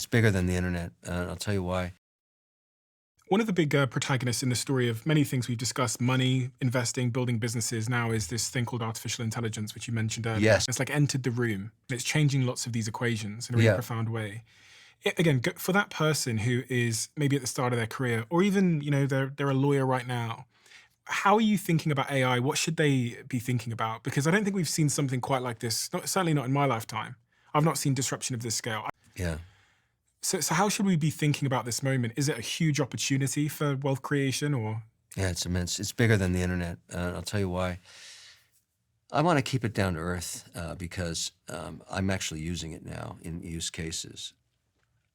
It's bigger than the internet. I'll tell you why. One of the big protagonists in the story of many things we've discussed, money, investing, building businesses, now is this thing called artificial intelligence, which you mentioned earlier. Yes. It's like entered the room and it's changing lots of these equations in a really Yeah. profound way. Again, for that person who is maybe at the start of their career, or even, they're a lawyer right now, how are you thinking about AI? What should they be thinking about? Because I don't think we've seen something quite like this, certainly not in my lifetime. I've not seen disruption of this scale. Yeah. So how should we be thinking about this moment? Is it a huge opportunity for wealth creation or? Yeah. It's immense. It's bigger than the internet. I'll tell you why. I want to keep it down to earth because I'm actually using it now in use cases.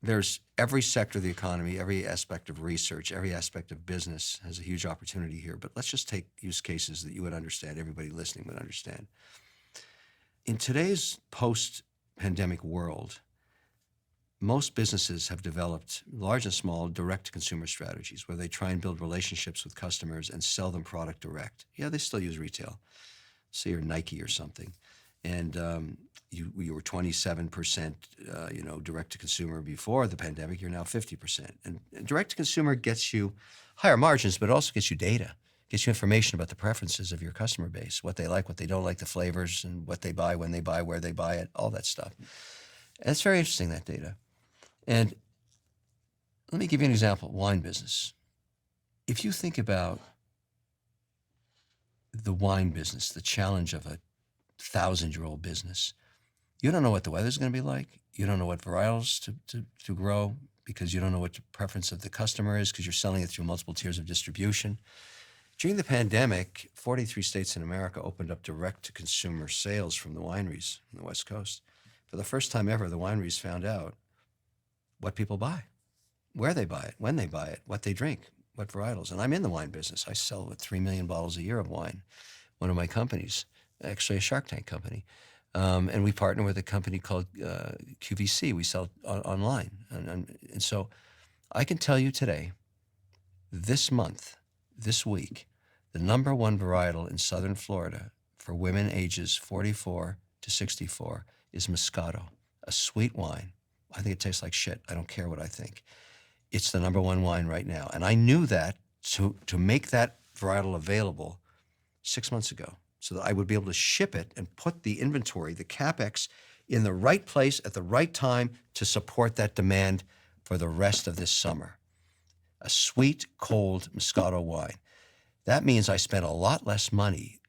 There's every sector of the economy, every aspect of research, every aspect of business has a huge opportunity here. But let's just take use cases that you would understand, everybody listening would understand. In today's post-pandemic world, most businesses have developed, large and small, direct-to-consumer strategies where they try and build relationships with customers and sell them product direct. Yeah, they still use retail. Say you're Nike or something, and you were 27%, direct-to-consumer before the pandemic. You're now 50%. And direct-to-consumer gets you higher margins, but it also gets you data, gets you information about the preferences of your customer base, what they like, what they don't like, the flavors, and what they buy, when they buy, where they buy it, all that stuff. And it's very interesting, that data. And let me give you an example, wine business. If you think about the wine business, the challenge of a 1,000-year-old business, you don't know what the weather's going to be like. You don't know what varietals to grow because you don't know what the preference of the customer is because you're selling it through multiple tiers of distribution. During the pandemic, 43 states in America opened up direct-to-consumer sales from the wineries on the West Coast. For the first time ever, the wineries found out what people buy, where they buy it, when they buy it, what they drink, what varietals. And I'm in the wine business. I sell 3 million bottles a year of wine. One of my companies, actually a Shark Tank company. And we partner with a company called QVC. We sell online. And so I can tell you today, this month, this week, the #1 varietal in Southern Florida for women ages 44 to 64 is Moscato, a sweet wine. I think it tastes like shit. I don't care what I think. It's the #1 wine right now. And I knew that to make that varietal available 6 months ago so that I would be able to ship it and put the inventory, the CapEx, in the right place at the right time to support that demand for the rest of this summer. A sweet, cold Moscato wine. That means I spent a lot less money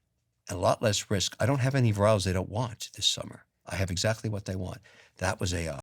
and a lot less risk. I don't have any varietals they don't want this summer. I have exactly what they want. That was AI.